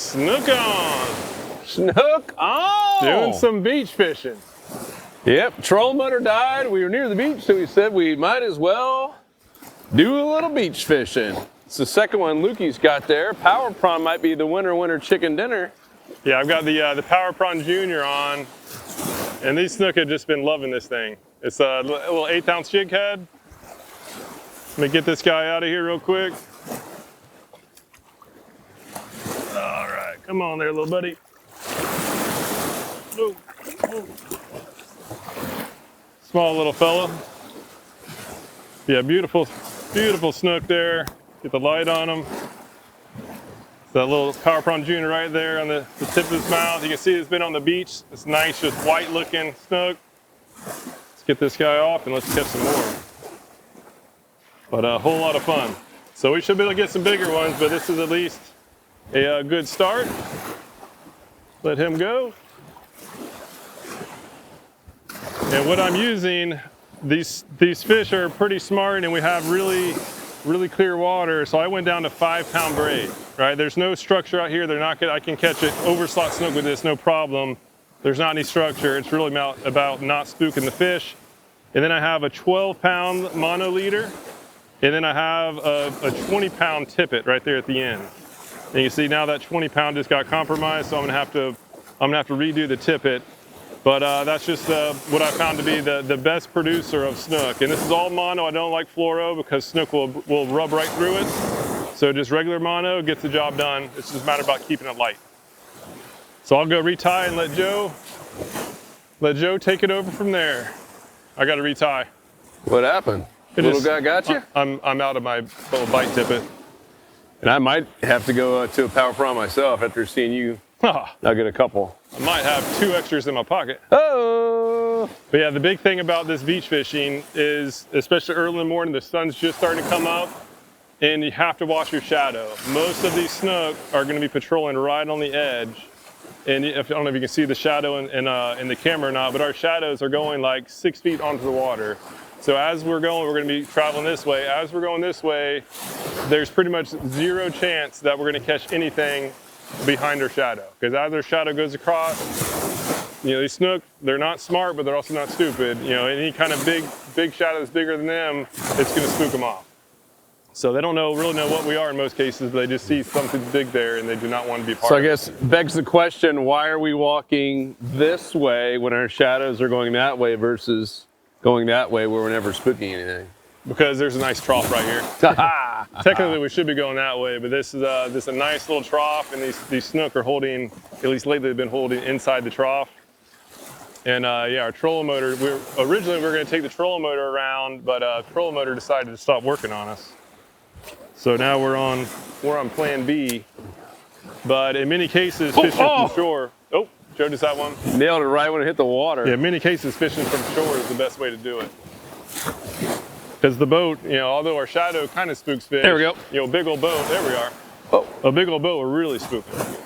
Snook on. Snook on. Doing some beach fishing. Yep, trolling motor died. We were near the beach, so we said we might as well do a little beach fishing. It's the second one Lukey's got there. Power Prawn might be the winter chicken dinner. Yeah, I've got the Power Prawn Junior on, and these snook have just been loving this thing. It's a little 1/8 ounce jig head. Let me get this guy out of here real quick. All right, come on there, little buddy. Whoa, whoa. Small little fella. Yeah, beautiful snook there. Get the light on him. That little Power Prawn Junior right there on the tip of his mouth. You can see it's been on the beach. It's nice, just white looking snook. Let's get this guy off and let's catch some more. But a whole lot of fun. So we should be able to get some bigger ones, but this is at least a good start. Let him go. And what I'm using, these fish are pretty smart, and we have really clear water, so I went down to 5-pound braid, right? There's no structure out here. They're not good. I can catch it overslot snook with this, no problem. There's not any structure. It's really about not spooking the fish. And then I have a 12-pound mono leader, and then I have a 20-pound tippet right there at the end. And you see now that 20-pound just got compromised, so I'm gonna have to redo the tippet. But that's just what I found to be the best producer of snook. And this is all mono. I don't like fluoro because snook will rub right through it. So just regular mono gets the job done. It's just a matter about keeping it light. So I'll go retie and let Joe take it over from there. I got to retie. What happened? Little guy got you? I'm out of my little bite tippet. And I might have to go to a Power Prawn myself after seeing you. I'll get a couple. I might have 2 extras in my pocket. Oh! But yeah, the big thing about this beach fishing is, especially early in the morning, the sun's just starting to come up, and you have to watch your shadow. Most of these snook are going to be patrolling right on the edge. And I don't know if you can see the shadow in the camera or not, but our shadows are going like 6 feet onto the water. So as we're going to be traveling this way. As we're going this way, there's pretty much 0 chance that we're going to catch anything behind our shadow, because as our shadow goes across, these snook, they're not smart, but they're also not stupid. Any kind of big shadow that's bigger than them, it's going to spook them off. So they don't really know what we are in most cases, but they just see something big there and they do not want to be part of it. So I guess begs the question, why are we walking this way when our shadows are going that way versus going that way where we're never spooking anything? Because there's a nice trough right here. Technically, we should be going that way, but this is a nice little trough, and these snook are holding, at least lately, they've been holding inside the trough. And yeah, our trolling motor, originally we were going to take the trolling motor around, but trolling motor decided to stop working on us. So now we're on plan B. But in many cases, fishing from shore. Oh, Joe just had one. Nailed it right when it hit the water. Yeah, in many cases, fishing from shore is the best way to do it. Because the boat, although our shadow kind of spooks fish. There we go. Big old boat, there we are. Oh. A big old boat will really spook them.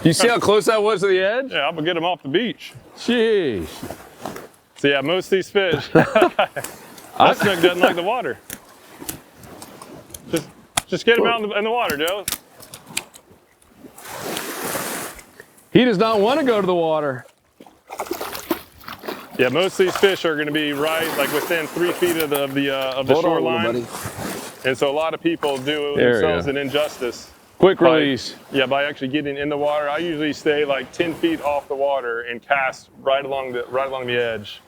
You see how close that was to the edge? Yeah, I'm gonna get them off the beach. Jeez. So yeah, most of these fish, that snook doesn't like the water. Just get them out in the water, Joe. He does not want to go to the water. Yeah, most of these fish are going to be right, like within 3 feet of the shoreline, and so a lot of people do themselves an injustice. Quick release. By actually getting in the water. I usually stay like 10 feet off the water and cast right along the edge.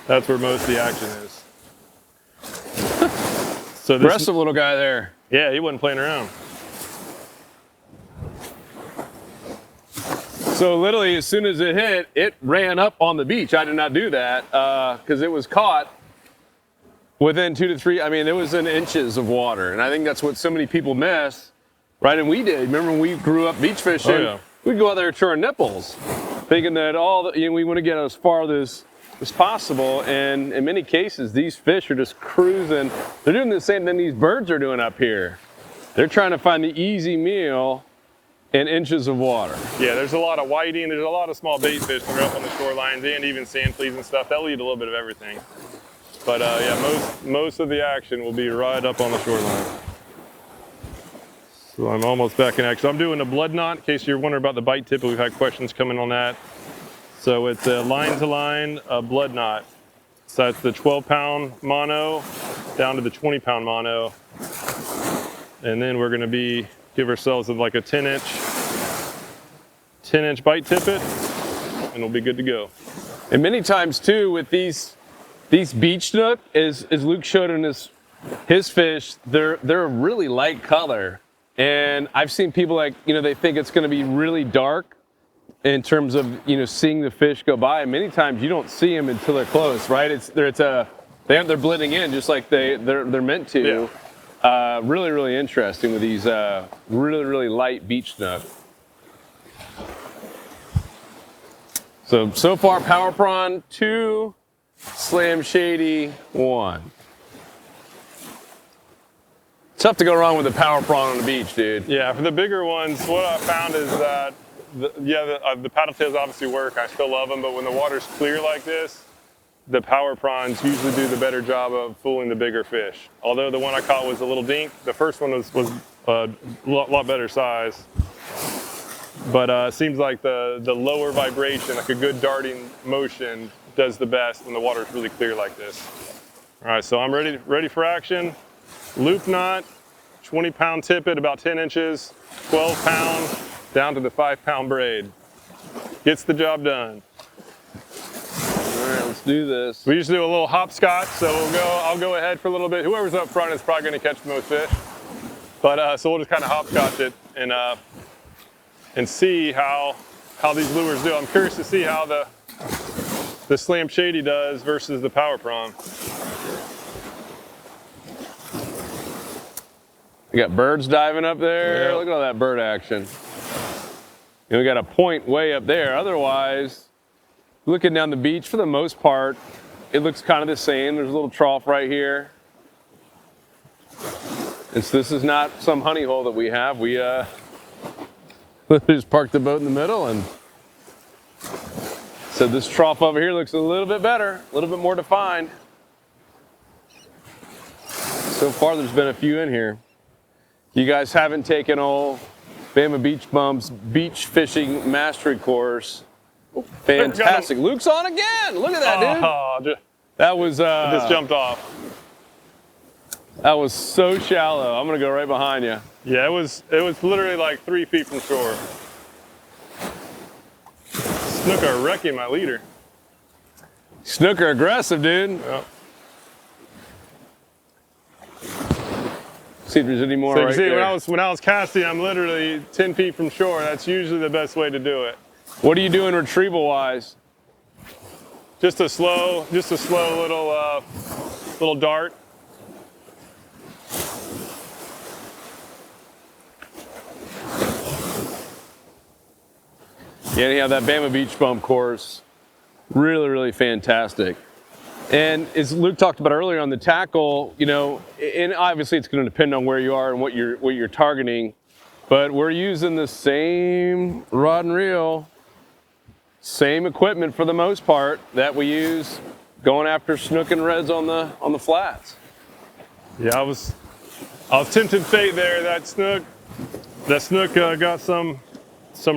That's where most of the action is. So this aggressive little guy there. Yeah, he wasn't playing around. So literally, as soon as it hit, it ran up on the beach. I did not do that because it was caught within 2 to 3. I mean, it was in inches of water, and I think that's what so many people miss, right? And we did. Remember when we grew up beach fishing? Oh, yeah. We'd go out there to our nipples, thinking that we want to get as far as possible. And in many cases, these fish are just cruising. They're doing the same thing these birds are doing up here. They're trying to find the easy meal in inches of water. Yeah, there's a lot of whiting, there's a lot of small bait fish that are up on the shorelines, and even sand fleas and stuff. They'll eat a little bit of everything. But yeah, most of the action will be right up on the shoreline. So I'm almost back in action. I'm doing a blood knot in case you're wondering about the bite tip, but we've had questions coming on that. So it's a line-to-line blood knot. So it's the 12-pound mono down to the 20-pound mono. And then we're going to give ourselves like a 10-inch bite tippet, and we'll be good to go. And many times too with these beach snook, as Luke showed in his fish, they're a really light color. And I've seen people they think it's going to be really dark in terms of, seeing the fish go by. And many times you don't see them until they're close, right? They're blending in just like they're meant to. Yeah. Really, really interesting with these really, really light beach snook. So far, Power Prawn 2, Slam Shady 1. Tough to go wrong with the Power Prawn on the beach, dude. Yeah, for the bigger ones, what I found is that, the paddle tails obviously work. I still love them, but when the water's clear like this, the Power Prawns usually do the better job of fooling the bigger fish. Although the one I caught was a little dink, the first one was a lot better size. But it seems like the lower vibration, like a good darting motion, does the best when the water's really clear like this. All right, so I'm ready for action. Loop knot, 20-pound tippet, about 10 inches, 12-pound, down to the 5-pound braid. Gets the job done. All right, let's do this. We usually do a little hopscotch, so I'll go ahead for a little bit. Whoever's up front is probably going to catch the most fish. But so we'll just kind of hopscotch it and see how these lures do. I'm curious to see how the Slam Shady does versus the Power Prawn. We got birds diving up there. Yeah. Look at all that bird action. And we got a point way up there. Otherwise, looking down the beach, for the most part, it looks kind of the same. There's a little trough right here. And so this is not some honey hole that we have. We just parked the boat in the middle, and so this trough over here looks a little bit better, a little bit more defined. So far, there's been a few in here. You guys haven't taken old Bama Beach Bum's beach fishing mastery course. Fantastic. Luke's on again. Look at that, dude. That was just jumped off. That was so shallow. I'm gonna go right behind you. Yeah, it was literally like 3 feet from shore. Snook are wrecking my leader. Snook are aggressive, dude. Yep. See if there's any more. So you right see, there. when I was casting, I'm literally 10 feet from shore. That's usually the best way to do it. What are you doing retrieval wise? Just a slow little dart. Yeah, anyhow, that Bama Beach Bum course, really, really fantastic. And as Luke talked about earlier on the tackle, and obviously it's going to depend on where you are and what you're targeting, but we're using the same rod and reel, same equipment for the most part that we use going after snook and reds on the flats. Yeah, I was tempting fate there. That snook got some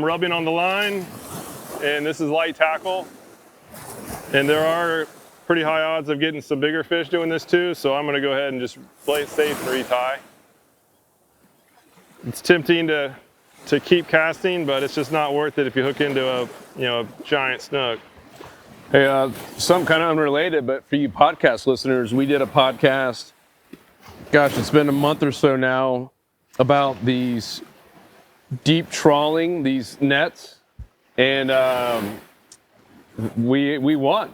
rubbing on the line, and this is light tackle, and there are pretty high odds of getting some bigger fish doing this too, so I'm going to go ahead and just play it safe and retie. It's tempting to keep casting, but it's just not worth it if you hook into a giant snook. Hey, some kind of unrelated, but for you podcast listeners, we did a podcast, gosh, it's been a month or so now, about these deep trawling, these nets, and we won,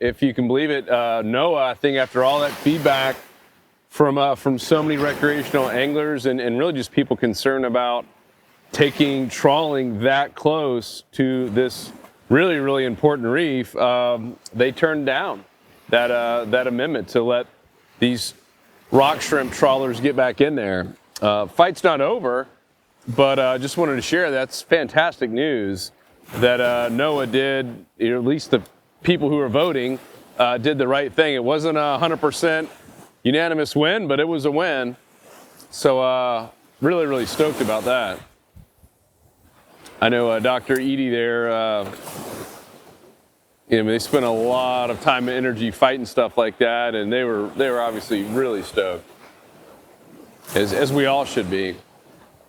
if you can believe it. Noah, I think after all that feedback from so many recreational anglers and really just people concerned about taking trawling that close to this really, really important reef, they turned down that amendment to let these rock shrimp trawlers get back in there. Fight's not over, but just wanted to share that's fantastic news that Noah did, at least the people who are voting did the right thing. It wasn't a 100% unanimous win, but it was a win. So Really, really stoked about that. I know Dr. Edie there, they spent a lot of time and energy fighting stuff like that, and they were obviously really stoked, as we all should be.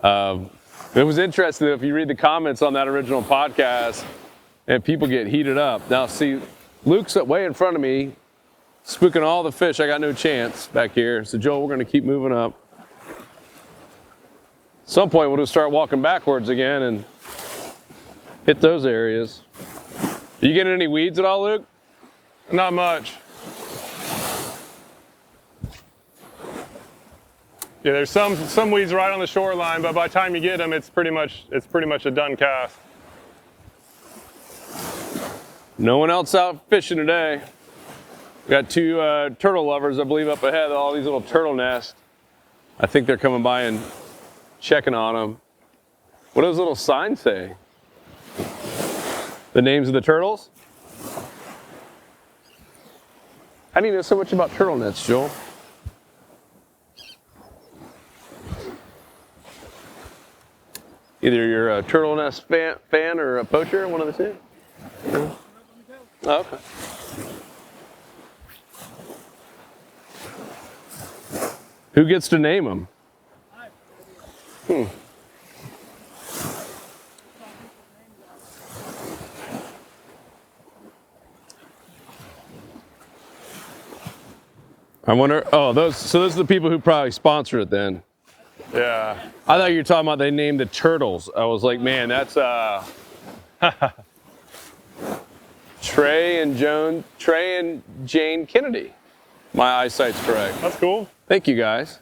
It was interesting if you read the comments on that original podcast, and people get heated up. Now, see, Luke's way in front of me, spooking all the fish. I got no chance back here. So, Joel, we're going to keep moving up. At some point, we'll just start walking backwards again and hit those areas. You getting any weeds at all, Luke? Not much. Yeah, there's some weeds right on the shoreline, but by the time you get them, it's pretty much a done cast. No one else out fishing today. We got two turtle lovers, I believe, up ahead. All these little turtle nests. I think they're coming by and checking on them. What does those little signs say? The names of the turtles? How do you know so much about turtle nets, Joel? Either you're a turtle nest fan or a poacher, one of the two? Oh, okay. Who gets to name them? I wonder, those are the people who probably sponsored it then. Yeah. I thought you were talking about they named the turtles. I was like, man, that's Trey and Jane Kennedy. My eyesight's correct. That's cool. Thank you, guys.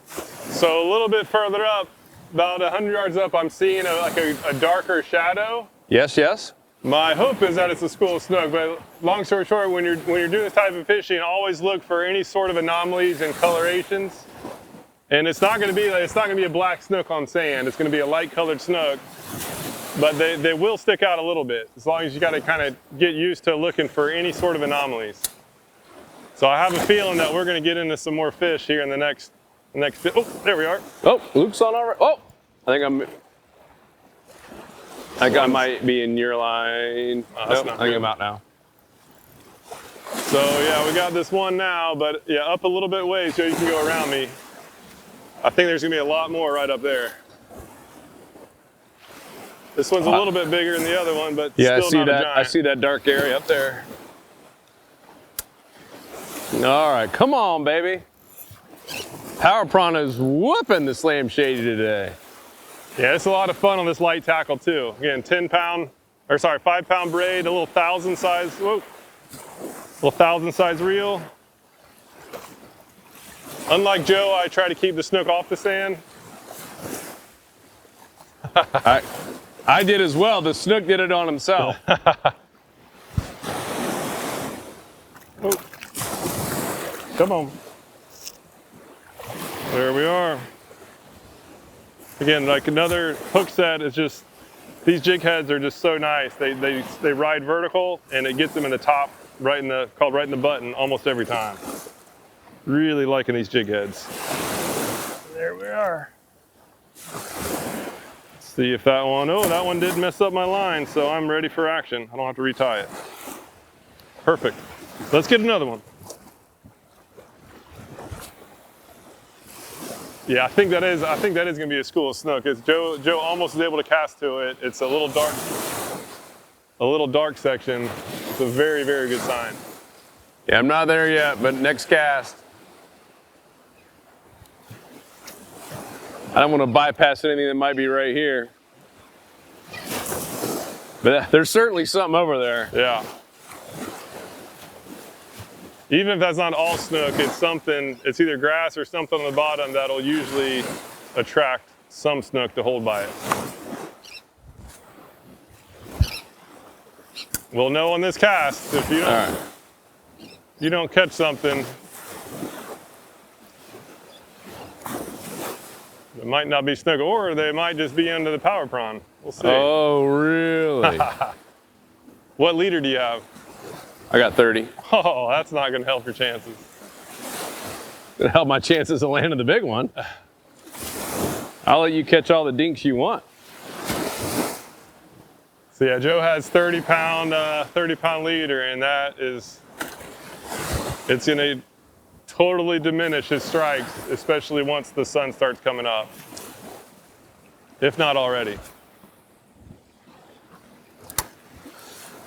So a little bit further up, about 100 yards up, I'm seeing a darker shadow. Yes, yes. My hope is that it's a school of snook, but long story short, when you're doing this type of fishing, always look for any sort of anomalies and colorations. And it's not going to be a black snook on sand. It's going to be a light colored snook, but they will stick out a little bit as long as you got to kind of get used to looking for any sort of anomalies. So I have a feeling that we're going to get into some more fish here in the next. Oh, there we are. Oh, Luke's on already. Oh, I think I might be in your line. Nope, I think I'm out now. So yeah, we got this one now, but yeah, up a little bit ways so you can go around me. I think there's gonna be a lot more right up there. This one's a little bit bigger than the other one, but yeah, still not a giant. I see that dark area up there. All right, come on, baby. Power prawn is whooping the Slam Shady today. Yeah, it's a lot of fun on this light tackle too. Again, 5-pound braid, a little 1,000 size, little 1,000 size reel. Unlike Joe, I try to keep the snook off the sand. I did as well. The snook did it on himself. Oh. Come on. There we are. Again, like another hook set is just, these jig heads are just so nice. They ride vertical and it gets them in the top, right in the button almost every time. Really liking these jig heads. There we are. Let's see if that one did mess up my line, so I'm ready for action. I don't have to retie it. Perfect. Let's get another one. Yeah, I think that is going to be a school of snook. Joe almost was able to cast to it. It's a little dark section. It's a very, very good sign. Yeah, I'm not there yet, but next cast. I don't want to bypass anything that might be right here. But there's certainly something over there. Yeah. Even if that's not all snook, it's either grass or something on the bottom that'll usually attract some snook to hold by it. We'll know on this cast if you don't catch something. It might not be snook, or they might just be under the power prawn. We'll see. Oh, really? What leader do you have? I got 30. Oh, that's not going to help your chances. It'll help my chances of landing the big one. I'll let you catch all the dinks you want. So yeah, Joe has 30 pound leader, and it's gonna totally diminish his strikes, especially once the sun starts coming up, if not already.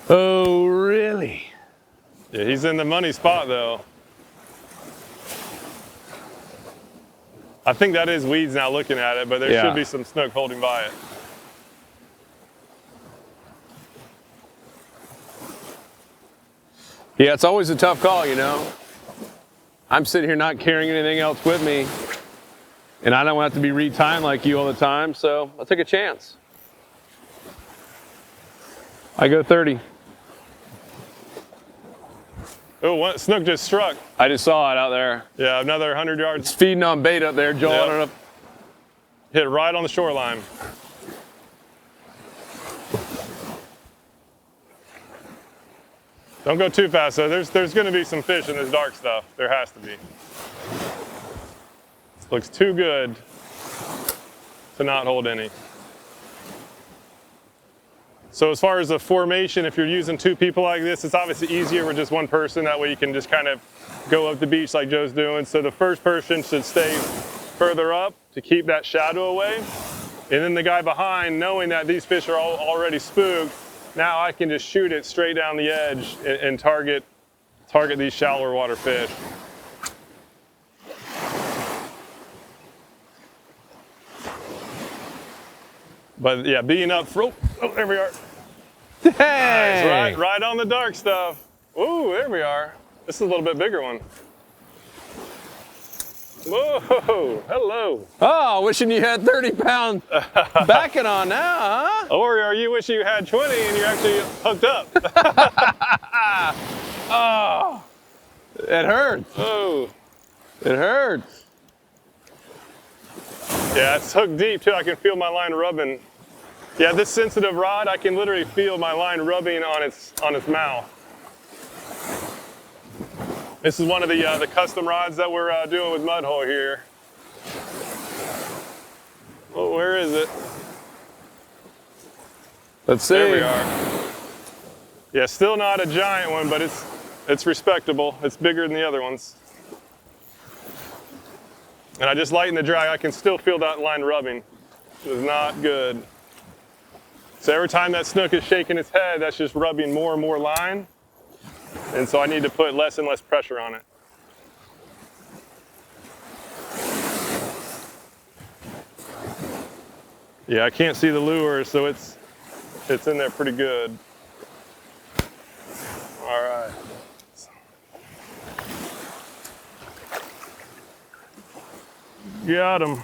Oh, really? Yeah, he's in the money spot though. I think that is weeds now looking at it, but there should be some snook holding by it. Yeah, it's always a tough call, you know. I'm sitting here not carrying anything else with me, and I don't have to be retimed like you all the time, so I'll take a chance. I go 30. Oh, snook just struck. I just saw it out there. Yeah, another 100 yards. It's feeding on bait up there, Joel. Yep. I don't know. Hit right on the shoreline. Don't go too fast though. There's going to be some fish in this dark stuff. There has to be. Looks too good to not hold any. So as far as the formation, if you're using two people like this, it's obviously easier with just one person. That way you can just kind of go up the beach like Joe's doing. So the first person should stay further up to keep that shadow away. And then the guy behind, knowing that these fish are already spooked, now I can just shoot it straight down the edge and target these shallower water fish. But yeah, being up front. Oh, there we are. Hey! Nice, right on the dark stuff. Ooh, there we are. This is a little bit bigger one. Whoa, hello. Oh, wishing you had 30 pounds backing on now, huh? Or are you wishing you had 20 and you're actually hooked up? Oh, it hurts. Oh, It hurts. yeah, it's hooked deep too. I can feel my line rubbing. Yeah, this sensitive rod, I can literally feel my line rubbing on its mouth. This is one of the custom rods that we're doing with mud hole here. Oh, where is it? Let's see. There we are. Yeah, still not a giant one, but it's respectable. It's bigger than the other ones. And I just lighten the drag. I can still feel that line rubbing. It is not good. So every time that snook is shaking its head, that's just rubbing more and more line. And so I need to put less and less pressure on it. Yeah, I can't see the lure, so it's in there pretty good. All right. Got him.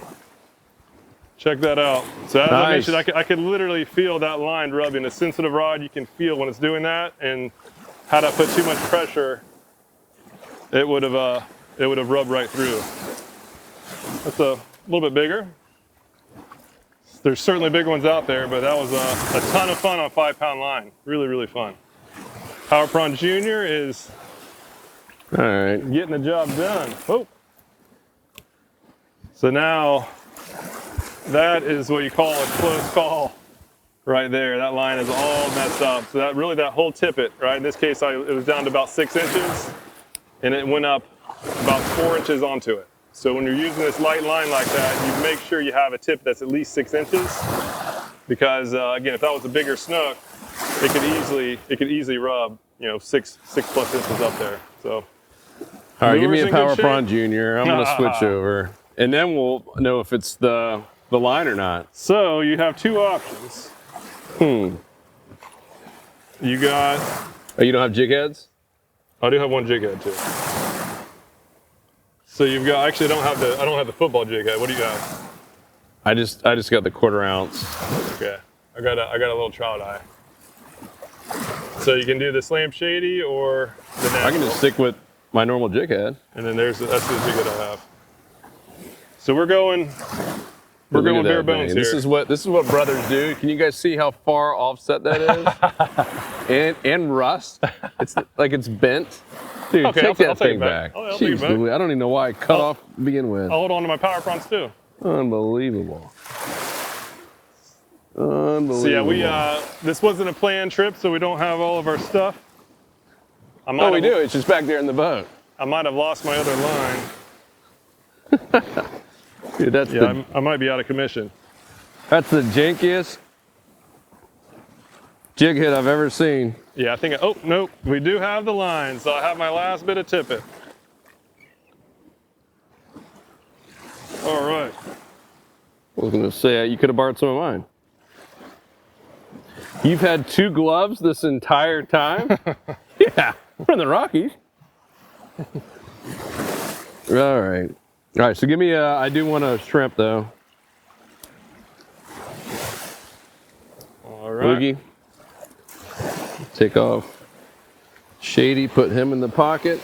Check that out. So as I mentioned, I could literally feel that line rubbing. A sensitive rod, you can feel when it's doing that. And had I put too much pressure, it would have rubbed right through. That's a little bit bigger. There's certainly bigger ones out there, but that was a ton of fun on a 5-pound line. Really, really fun. Power Prawn Junior is All right. getting the job done. Oh. So now, that is what you call a close call right there. That line is all messed up. So that whole tippet, right? In this case, it was down to about 6 inches, and it went up about 4 inches onto it. So when you're using this light line like that, you make sure you have a tip that's at least 6 inches, because again, if that was a bigger snook, it could easily rub, 6+ inches up there. So, All right, give me lure's a in good Power shape. Prawn Junior. I'm gonna switch over, and then we'll know if it's the line or not. So you have two options. You got. Oh, you don't have jig heads? I do have one jig head too. So you've got. Actually, I don't have the football jig head. What do you got? I just got the 1/4 ounce. Okay. I got a little trout eye. So you can do the Slam Shady or the natural. I can just stick with my normal jig head. And then that's the jig head I have. So we're going Look at bare that bones thing. here. This is what brothers do. Can you guys see how far offset that is? and rust. It's like it's bent. Dude, Okay, take I'll that take it thing back. back. I'll take it Jeez back. Louie, I don't even know why I cut off to begin with. I'll hold on to my power prawns too. Unbelievable. Unbelievable. So yeah, this wasn't a planned trip, so we don't have all of our stuff. Oh, we do. It's just back there in the boat. I might have lost my other line. Dude, that's I might be out of commission. That's the jankiest jig head I've ever seen. Yeah, I think. Oh nope, we do have the line, so I have my last bit of tippet. All right. I was gonna say you could have borrowed some of mine. You've had 2 gloves this entire time? Yeah, we're in the Rockies. All right. All right, so give me I do want a shrimp though. All right. Boogie. Take off Shady, put him in the pocket.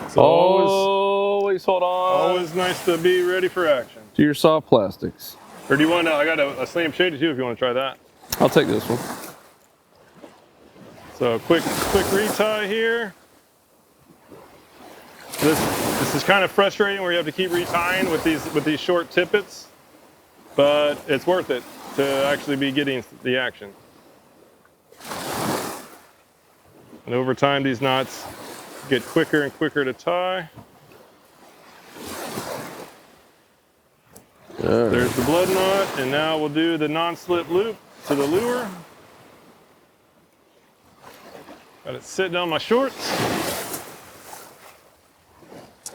So always hold on. Always nice to be ready for action. To your soft plastics. Or do you want to, I got a Slam Shady too if you want to try that. I'll take this one. So quick retie here. This is kind of frustrating where you have to keep retying with these short tippets, but it's worth it to actually be getting the action. And over time, these knots get quicker and quicker to tie. There's the blood knot, and now we'll do the non-slip loop to the lure. Got it sitting on my shorts.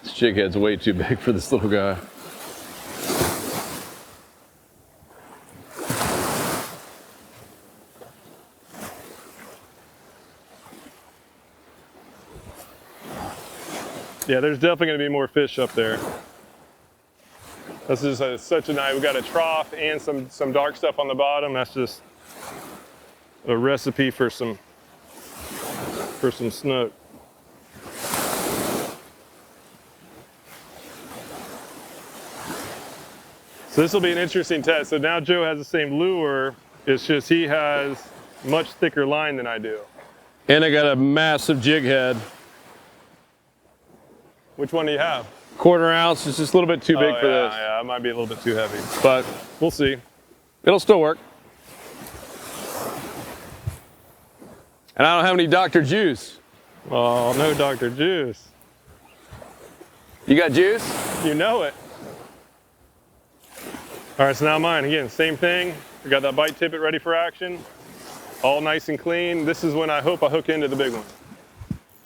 This jig head's way too big for this little guy. Yeah, there's definitely going to be more fish up there. This is such a nice. We got a trough and some dark stuff on the bottom. That's just a recipe for some snook. So this will be an interesting test. So now Joe has the same lure. It's just he has much thicker line than I do. And I got a massive jig head. Which one do you have? 1/4 ounce. It's just a little bit too big for this. Yeah, it might be a little bit too heavy, but we'll see. It'll still work. And I don't have any Dr. Juice. Oh, no Dr. Juice. You got juice? You know it. All right, so now mine. Again, same thing. We got that bite tippet ready for action. All nice and clean. This is when I hope I hook into the big one.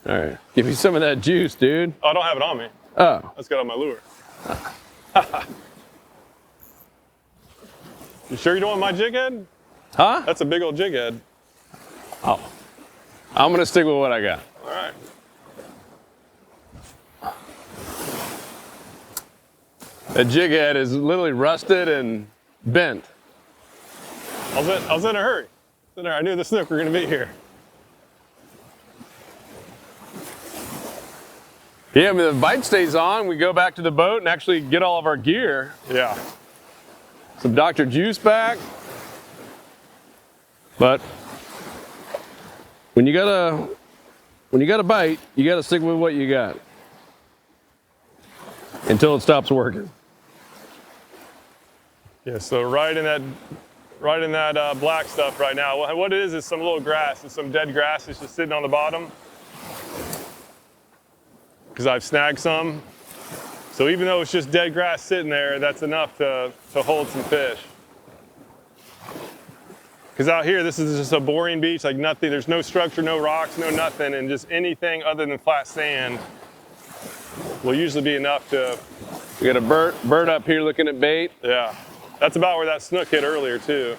All right. Give me some of that juice, dude. Oh, I don't have it on me. Oh. That's got on my lure. You sure you don't want my jig head? Huh? That's a big old jig head. Oh. I'm going to stick with what I got. All right. That jig head is literally rusted and bent. I was in a hurry. I knew the snook were going to be here. Yeah, I mean, the bite stays on. We go back to the boat and actually get all of our gear. Yeah. Some Dr. Juice back. But when you got a bite, you got to stick with what you got until it stops working. Yeah. So right in that black stuff right now. What it is some little grass. It's some dead grass. It's just sitting on the bottom. Because I've snagged some. So even though it's just dead grass sitting there, that's enough to hold some fish. Because out here, this is just a boring beach, like nothing. There's no structure, no rocks, no nothing, and just anything other than flat sand will usually be enough to. We got a bird up here looking at bait. Yeah, that's about where that snook hit earlier too.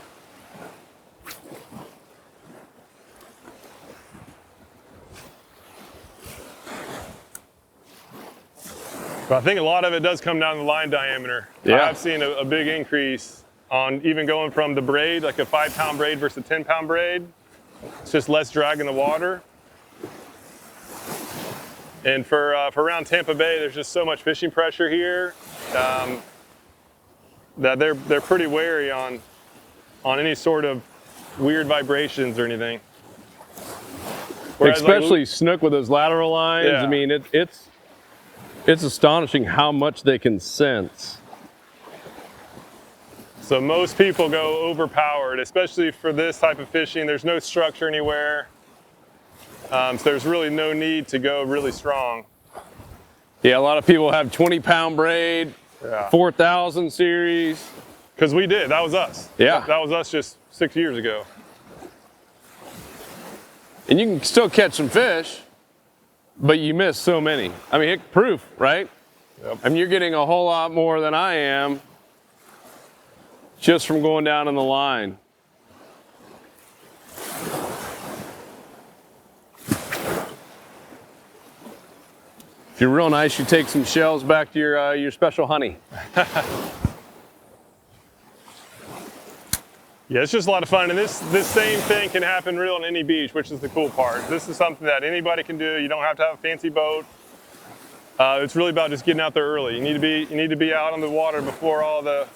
But I think a lot of it does come down to the line diameter. Yeah. I've seen a big increase on even going from the braid, like a 5-pound braid versus a 10-pound braid. It's just less drag in the water. And for around Tampa Bay, there's just so much fishing pressure here that they're pretty wary on any sort of weird vibrations or anything. Whereas especially snook with those lateral lines. Yeah. I mean, It's astonishing how much they can sense. So most people go overpowered, especially for this type of fishing. There's no structure anywhere. So there's really no need to go really strong. Yeah, a lot of people have 20-pound braid, 4,000 series. Because we did, that was us. Yeah. That was us just 6 years ago. And you can still catch some fish, but you miss so many. I mean, proof, right? Yep. I mean, you're getting a whole lot more than I am just from going down in the line. If you're real nice, you take some shells back to your special honey. Yeah, it's just a lot of fun, and this same thing can happen real on any beach, which is the cool part. This is something that anybody can do. You don't have to have a fancy boat. It's really about just getting out there early. You need to be out on the water before all the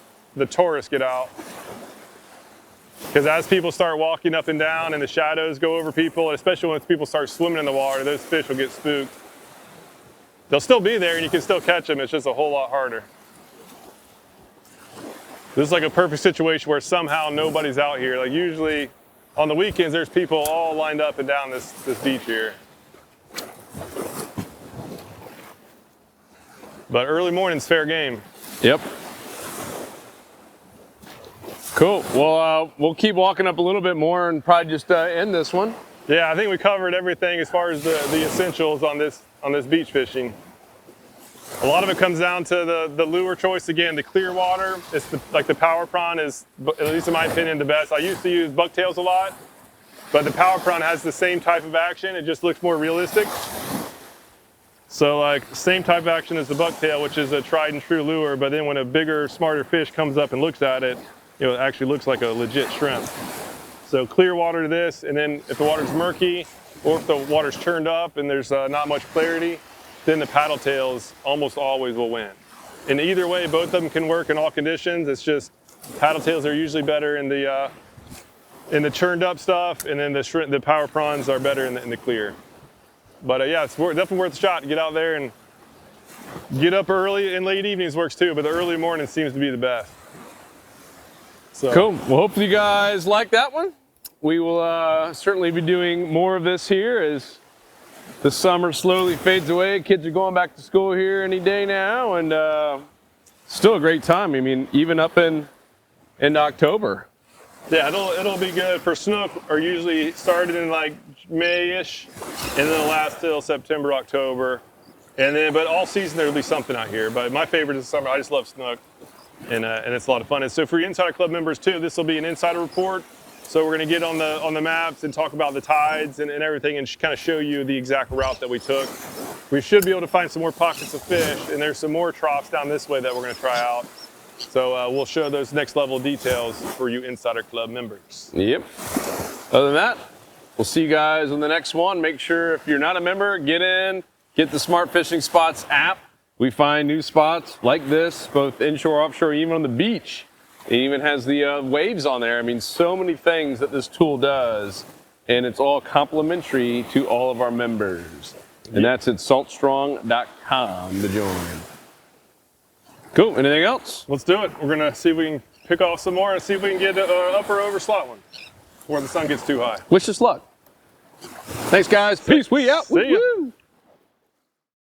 tourists get out. Because as people start walking up and down and the shadows go over people, especially when people start swimming in the water, those fish will get spooked. They'll still be there and you can still catch them. It's just a whole lot harder. This is like a perfect situation where somehow nobody's out here. Like usually on the weekends, there's people all lined up and down this beach here. But early morning's fair game. Yep. Cool. Well, we'll keep walking up a little bit more and probably just end this one. Yeah, I think we covered everything as far as the essentials on this beach fishing. A lot of it comes down to the lure choice again. The clear water, like the power prawn is, at least in my opinion, the best. I used to use bucktails a lot, but the power prawn has the same type of action. It just looks more realistic. So like same type of action as the bucktail, which is a tried and true lure, but then when a bigger, smarter fish comes up and looks at it, it actually looks like a legit shrimp. So clear water to this, and then if the water's murky or if the water's churned up and there's not much clarity, then the paddle tails almost always will win. And either way, both of them can work in all conditions. It's just paddle tails are usually better in the churned up stuff, and then the power prawns are better in the clear. But yeah, it's definitely worth a shot to get out there and get up early, and late evenings works too, but the early morning seems to be the best. So. Cool. Well, hopefully you guys like that one. We will certainly be doing more of this here as the summer slowly fades away. Kids are going back to school here any day now, and still a great time. I mean, even up in October. Yeah, it'll be good. For snook are usually started in like May-ish, and then it'll last till September, October. And then, but all season there'll be something out here. But my favorite is summer. I just love snook, and it's a lot of fun. And so for your Insider Club members too, this will be an insider report. So we're going to get on the maps and talk about the tides and everything, and kind of show you the exact route that we took. We should be able to find some more pockets of fish, and there's some more troughs down this way that we're going to try out. So we'll show those next level details for you Insider Club members. Yep. Other than that, we'll see you guys on the next one. Make sure if you're not a member, get in, get the Smart Fishing Spots app. We find new spots like this, both inshore, offshore, even on the beach. It even has the waves on there. I mean, so many things that this tool does, and it's all complimentary to all of our members. And that's at saltstrong.com to join. Cool. Anything else? Let's do it. We're going to see if we can pick off some more and see if we can get an up or over slot one before the sun gets too high. Wish us luck. Thanks, guys. Peace. We out. See ya. Woo-woo.